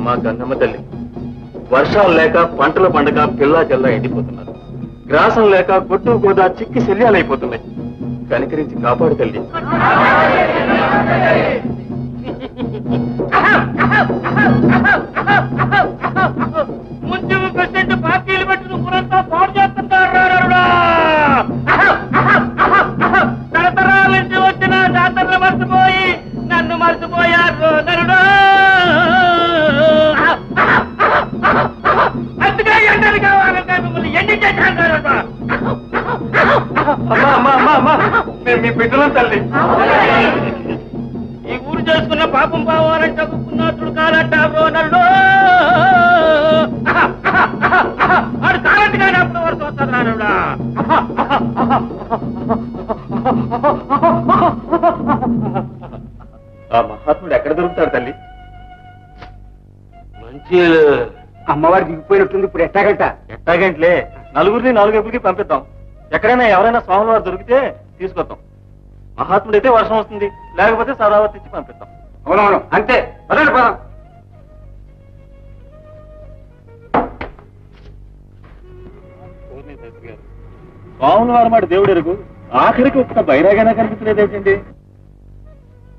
మా గన్నమ్మ తల్లి, వర్షాలు లేక పంటలు పండగ పిల్లా జల్లా ఎండిపోతున్నారు. గ్రాసం లేక కొట్టు గోదా చిక్కి శల్యాలైపోతున్నాయి. కనికరించి కాపాడు తల్లి. మున్సిపల్ ప్రెసిడెంట్ పార్టీలు పెట్టిన ఊరంతా పాడు చేస్తున్నారు. తరతరాల నుంచి వచ్చిన జాతరలు మర్చిపోయి నన్ను మర్చిపోయారు నరుడు. అందుకే ఎండలు కావాలంటే మిమ్మల్ని ఎండి చేశాను. మీ బిడ్డలం తల్లి. ఈ ఊరు చేసుకున్న పాపం పోవాలని చదువుకున్నట్లు కాలంటారు నరుడు. వాడు కాలంటిగానే అప్పుడు వరకు వస్తుంది నరుడా. ఆ మహాత్ముడు ఎక్కడ దొరుకుతాడు తల్లి? మంచి అమ్మవారు దిగిపోయినట్టుంది. ఇప్పుడు ఎట్టాగంటలే, నలుగురిని నాలుగైపులకి పంపిద్దాం. ఎక్కడైనా ఎవరైనా స్వాముల వారు దొరికితే తీసుకొద్దాం. మహాత్ముడైతే వర్షం వస్తుంది, లేకపోతే సరావతి ఇచ్చి పంపిద్దాం. అవునవును, అంతే. పదండి పదం. స్వాముల వారు మాట దేవుడు ఎరుగు, ఆఖరికి ఒక్క బైరాగైనా కనిపించలేదేంటండి?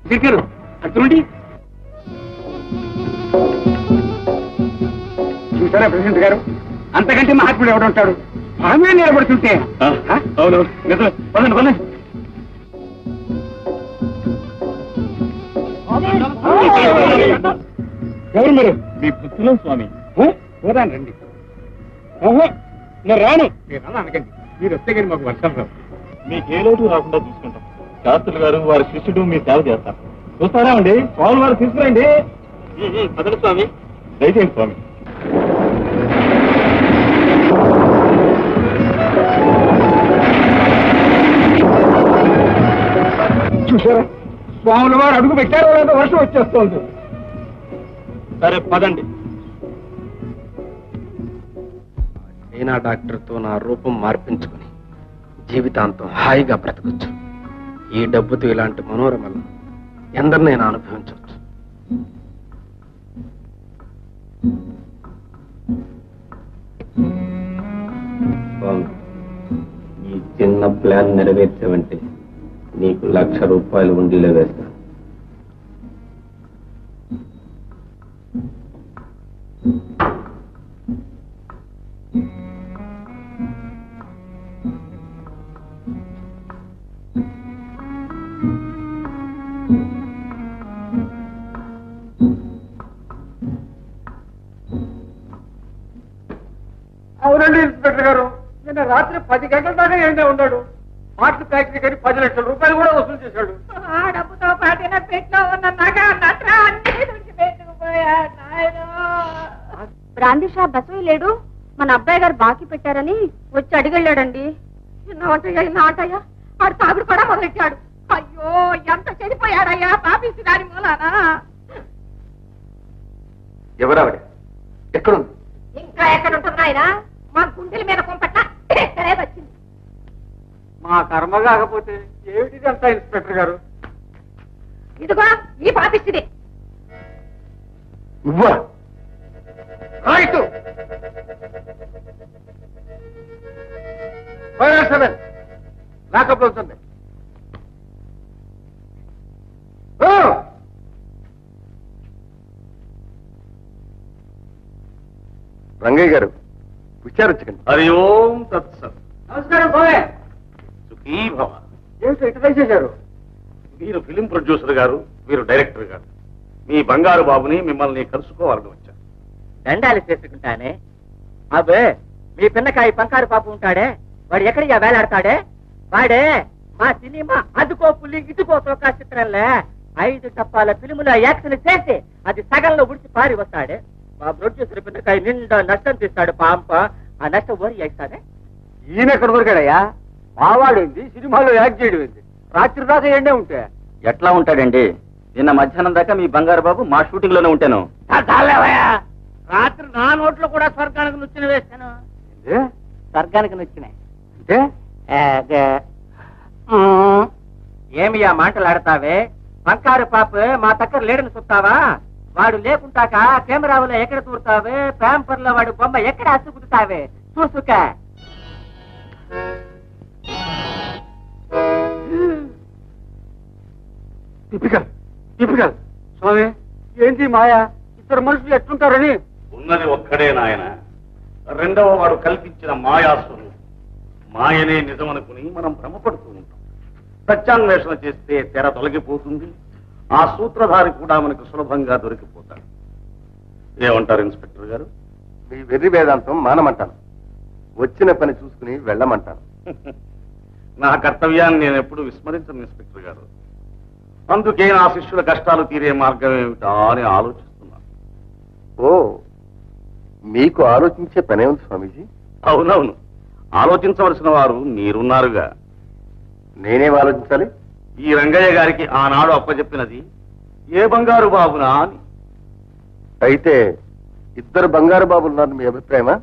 దిగ్గరు అటువంటి చూసారా ప్రెసిడెంట్ గారు, అంతకంటే మహాత్ముడు ఎవడుంటాడు? మనమే నిలబడుతుంటే. అవును నిజమే. పదండి పదండి. ఎవరు మీరు? మీ పుత్రులం స్వామి. పోదాను రండి. నేను రాను. మీరు అలా అనకండి, మీరు వస్తే కానీ మాకు వర్షం రావు. మీకు ఏ లోటు రాకుండా చూసుకుంటాం. శాస్త్రులు గారు వారి శిష్యుడు మీ సేవ చేస్తారు. చూస్తారా అండి? స్వామి వారు తీసుకురండి. పదండి స్వామి. దయచేయండి స్వామి. చూసారా, స్వాముల వారు అడుగు పెట్టారో లేదో వర్షం వచ్చేస్తోంది. సరే పదండి. చైనా డాక్టర్తో నా రూపం మార్పించుకుని జీవితాంతం హాయిగా బ్రతకొచ్చు. ఈ డబ్బుతో ఇలాంటి మనోరమలు ఎందరినైనా అనుభవించవచ్చు. ఈ చిన్న ప్లాన్ నెరవేర్చావంటే నీకు ₹1,00,000 ఉండిలో వేస్తాను. అవునండి ఇన్స్పెక్టర్ గారు, నిన్న రాత్రి 10 గంటల దాకా ఏంటో ఉన్నాడు. మాటలు ఫ్యాక్టరీ కానీ ₹10,00,000 కూడా వసూలు చేశాడు. ఆ డబ్బుతో పాటిన పెట్లో ఉన్న నగ నట్ర అన్ని నుంచి పెట్టుకుపోయాడు నాయన. బ్రాందీ షాప్ బసవి లేడు, మన అబ్బాయి గారు బాకీ పెట్టారని వచ్చి అడిగెళ్ళాడండి. నాటయ్య వాడు తాగుడు కూడా మొదలెట్టాడు. అయ్యో ఎంత చెడిపోయాడయ్యా పాపిసి దాని మూలానా. ఎవరావిడ? ఎక్కడుంది? ఇంకా ఎక్కడుంటుంది ఆయన? మా గుండెల మీద కొంపట్ల ఎక్కడే వచ్చింది. మా కర్మ కాకపోతే ఏమిటిదంతా ఇన్స్పెక్టర్ గారు? ఇదిగో ఈ పాపిస్తుంది. నువ్వా? రైట్ 507 లాకప్ లో ఉంటుంది. రంగయ్య గారు విచారించకండి. హరి ఓం తత్సత్. నమస్కారం బాయ్. సుఖీ భవ. ఏమిటి ఇట్లా చేశారు? మీరు ఫిలిం ప్రొడ్యూసర్ గారు, మీరు డైరెక్టర్ గారు. మీ బంగారు బాబుని మిమ్మల్ని కలుసుకోవాలని వచ్చాను. దండాలు చేసుకుంటానే. అబ్బే, మీ పిన్నకాయ పంకారు పాప ఉంటాడే, వాడు ఎక్కడికి వేలాడతాడే? వాడే మా సినిమా అదుకో పులి ఇటుకో తోకా చిత్రంలో 5 టప్పాల ఫిలిములో యాక్షన్ చేసి అది సగంలో ఉడిచి పారి వస్తాడే. మా ప్రొడ్యూసర్ పిన్నకాయ నిండా నష్టం తీస్తాడు. పాంప ఆ నష్టం ఓరి వేస్తాడే. ఈయన ఎక్కడ దొరికాడయ్యా? మావాడేంది సినిమాలో యాక్ట్ చేయడం ఏంది? రాత్రి దాకా ఎండే ఉంటే ఎట్లా ఉంటాడండి? నిన్న మధ్యాహ్నం దాకా మీ బంగారు బాబు మా షూటింగ్ లోనే ఉంటాను. రాత్రి నా నోట్లో కూడా స్వర్గానికి నొచ్చిన వేస్తాను. స్వర్గానికి నొచ్చినాయి అంటే ఏమి ఆ మాటలు ఆడతావే? బంగారు పాప మా దగ్గర లేడని చూస్తావా? వాడు లేకుంటాక కెమెరాలో ఎక్కడ చూడతావే, పేపర్ లో వాడు బొమ్మ ఎక్కడ అసుకుతావే చూసుక. స్వామి ఏంటి మాయా? ఇద్దరు మనుషులు ఎట్లుంటారని? ఉన్నది ఒక్కడే నాయన, రెండవ వాడు కల్పించిన మాయాసురు. మాయనే నిజమనుకుని మనం భ్రమపడుతూ ఉంటాం. సత్యాన్వేషణ చేస్తే తెర తొలగిపోతుంది, ఆ సూత్రధారి కూడా మనకు సులభంగా దొరికిపోతాడు. ఏమంటారు ఇన్స్పెక్టర్ గారు? మీ వెర్రి వేదాంతం మానమంటాను, వచ్చిన పని చూసుకుని వెళ్ళమంటాను. నా కర్తవ్యాన్ని నేను ఎప్పుడు విస్మరించను ఇన్స్పెక్టర్ గారు. అందుకే నా శిష్యుల కష్టాలు తీరే మార్గం ఏమిటా అని ఆలోచిస్తున్నాను. ఓ, మీకు ఆలోచించే పనే ఉంది స్వామీజీ? అవునవును, ఆలోచించవలసిన వారు మీరున్నారుగా. నేనేం ఆలోచించాలి? ఈ రంగయ్య గారికి ఆనాడు అప్పచెప్పినది ఏ బంగారు బాబునా అని. అయితే ఇద్దరు బంగారు బాబులు ఉన్నారు మీ అభిప్రాయమా?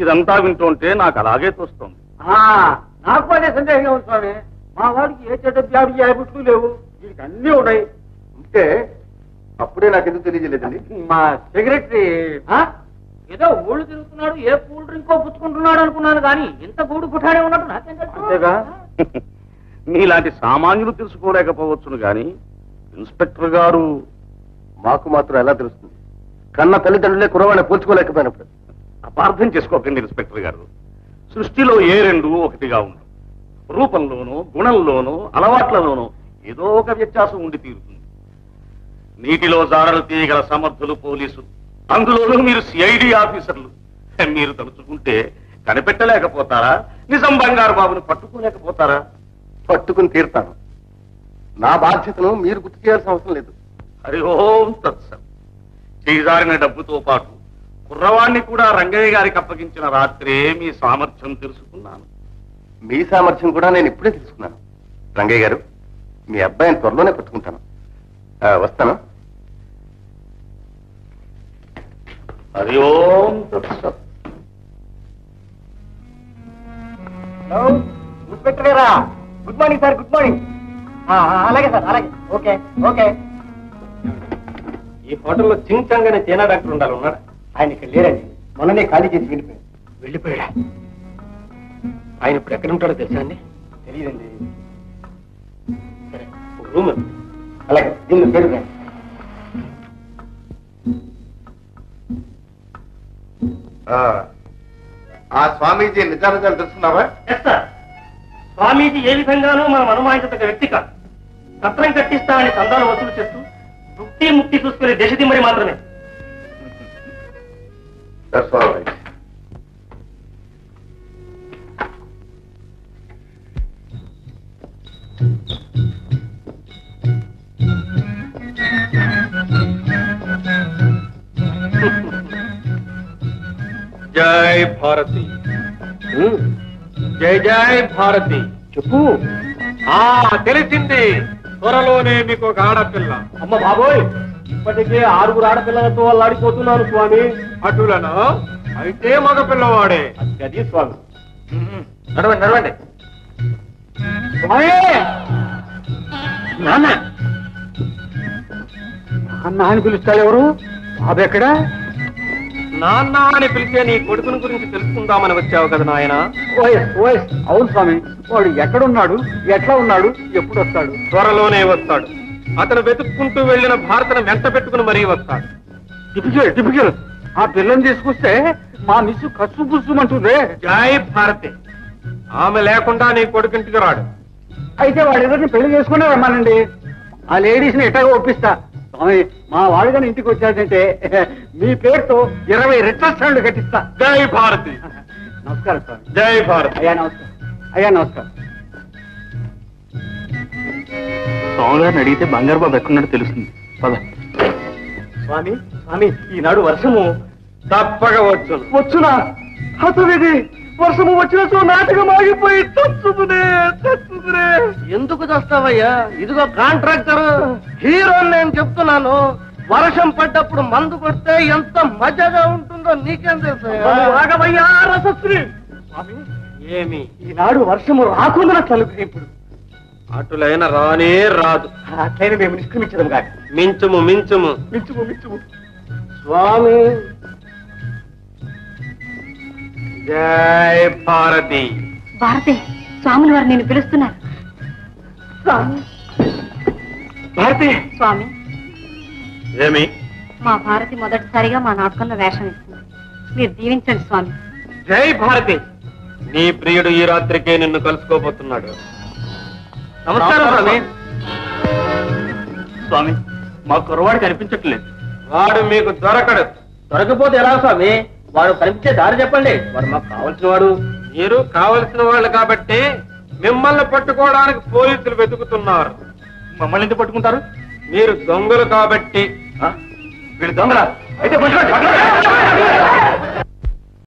ఇదంతా వింటుంటే నాకు అలాగే తోస్తోంది. నాకు అదే సందేహంగా ఉంది స్వామి. మా వాడికి ఏ చెడ్డ బ్యాడు ఏ బుట్లు లేవు, వీడికి అన్నీ ఉన్నాయి. ఉంటే అప్పుడే నాకెందుకు తెలియజేయలేదండి? మా సెక్రటరీ ఏదో ఊళ్ళు తిరుగుతున్నాడు, ఏ కూల్ డ్రింక్ పుచ్చుకుంటున్నాడు అనుకున్నాను, కానీ ఇంత గూడు పుట్టాడే ఉన్నట్టు నాకేం అంతేగా? తెలుసు. మీలాంటి సామాన్యులు తెలుసుకోలేకపోవచ్చును గాని ఇన్స్పెక్టర్ గారు. మాకు మాత్రం ఎలా తెలుస్తుంది? కన్న తల్లిదండ్రులే కురవాణి పోల్చుకోలేకపోయినప్పుడు. అపార్థం చేసుకోకండి ఇన్స్పెక్టర్ గారు. సృష్టిలో ఏ రెండు ఒకటిగా ఉండవు. రూపంలోనూ, గుణంలోనూ, అలవాట్లలోనూ ఏదో ఒక వ్యత్యాసం ఉండి తీరుతుంది. నీటిలో జాడలు తీయగల సమర్థులు పోలీసులు, అందులోనూ మీరు సిఐడి ఆఫీసర్లు. మీరు తలుచుకుంటే కనిపెట్టలేకపోతారా? నిజం బంగారు బాబుని పట్టుకోలేకపోతారా? పట్టుకుని తీరుతాను. నా బాధ్యతను మీరు గుర్తు చేయాల్సిన అవసరం లేదు. హరి ఓం తత్సత్. చేజారిన డబ్బుతో పాటు కుర్రవాణ్ణి కూడా రంగయ్య గారికి అప్పగించిన రాత్రే మీ సామర్థ్యం తెలుసుకున్నాను. మీ సామర్థ్యం కూడా నేను ఇప్పుడే తెలుసుకున్నాను. రంగయ్య గారు, మీ అబ్బాయిని త్వరలోనే పట్టుకుంటాను. వస్తాను. హరి ఓం తత్సత్. ఇన్స్పెక్టర్ గారా, good morning sir. Good morning. అలాగే సార్, అలాగే. Okay okay. ఈ హోటల్లో చింగ్ అనే చైనా డాక్టర్ ఉండాలి, ఉన్నాడా? ఆయన ఇక్కడ లేరండి, మొన్ననే ఖాళీ చేసి వెళ్ళిపోయాడు. వెళ్ళిపోయాడా? ఆయన ఇప్పుడు ఎక్కడ ఉంటాడో తెలుసా అండి? తెలియదండి. సరే, ఒక రూమ్. అలాగే, దీన్ని పేరు రండి. ఆ స్వామీజీ నిజానిజాలు తెలుసుకున్నావా? స్వామీజీ ఏ విధంగానూ మనం అనుమానించదగ్గ వ్యక్తి కాదు. సత్రం కట్టిస్తామని చందాలు వసూలు చేస్తూ దుక్తి ముక్తి చూసుకునే దేశదిమ్మరి మాత్రమే. That's all right. జై భారతి. జై జై భారతి. చెప్పు. తెలిసింది, త్వరలోనే మీకు ఒక ఆడపిల్ల. అమ్మ బాబోయ్, ఇప్పటికే 6 ఆడపిల్లలతో అల్లాడిపోతున్నాను స్వామి. అటులనా? అయితే మగ పిల్లవాడే. అది స్వామి. నడవండి నడవండి. స్వామి, నాన్న నాన్న అని పిలుస్తాడు. ఎవరు? బాబు ఎక్కడా? నాన్న అని పిలిచే నీ కొడుకుని గురించి తెలుసుకుందామని వచ్చావు కదా నాయన? అవును స్వామి. వాడు ఎక్కడున్నాడు, ఎట్లా ఉన్నాడు, ఎప్పుడు వస్తాడు? త్వరలోనే వస్తాడు. అతను వెతుక్కుంటూ వెళ్లిన భారతను వెంట పెట్టుకుని మరీ వస్తాడు. టిపికల్. ఆ పిల్లని తీసుకొస్తే మా మిస్సు కసు పుసుమంటుందే. జై భారతి. ఆమె లేకుండా నీ కొడుకింటికి రాడు. అయితే వాడిద్దరిని పెళ్లి చేసుకునే రమ్మానండి. ఆ లేడీస్ ని ఎట్టగా ఒప్పిస్తా. స్వామి, మా వాడు కానీ ఇంటికి వచ్చాడంటే మీ పేరుతో 20 రెట్ల కట్టిస్తా. జై భారతి. నమస్కారం స్వామి. జై భారతి. అయ్యా నమస్కారం. అయ్యా నమస్కారం. స్వామి గారిని అడిగితే బంగారు బాబు ఎక్కడున్నాడో తెలుస్తుంది. పద. స్వామి, ఈనాడు వర్షము తప్పగా వచ్చునా? హతువిది వర్షము వచ్చిన నాటకం ఆగిపోయి చచ్చుకునే. ఎందుకు చేస్తావయ్యా? ఇదిగో కాంట్రాక్టర్, హీరో నేను చెప్తున్నాను. వర్షం పడ్డప్పుడు మందు కొడితే ఎంత మజాగా ఉంటుందో నీకేం తెలుసు? స్వామి, ఏమి ఈనాడు వర్షము రాకుండా తలుపు. ఇప్పుడు అటులైన రానే రాదు. అట్లయినా మేము నిష్క్రమించడం కాక. మించుము మించుము మించుము మించుము. స్వామి జై భారతి. భారతి, స్వాములు వారు నేను పిలుస్తున్నారు. స్వామి. భారతి. స్వామి, ఏమి? మా భారతి మొదటిసారిగా మా నాటకంలో వేషం ఇస్తుంది. మీరు దీవించండి స్వామి. జై భారతి. నీ ప్రియుడు ఈ రాత్రికే నిన్ను కలుసుకోబోతున్నాడు. నమస్కారం స్వామి. స్వామి, మా కుర్రవాడు కనిపించట్లేదు. వాడు మీకు దొరకడు. దొరకపోతే ఎలా స్వామి? వాడు కనిపించే దారి చెప్పండి. వాడు మాకు కావలసిన వాడు. మీరు కావలసిన వాళ్ళు కాబట్టి మిమ్మల్ని పట్టుకోవడానికి పోలీసులు వెతుకుతున్నారు. మమ్మల్ని ఎందుకు పట్టుకుంటారు? మీరు దొంగలు కాబట్టి. వీళ్ళు దొంగలా? అయితే పట్టుకోండి.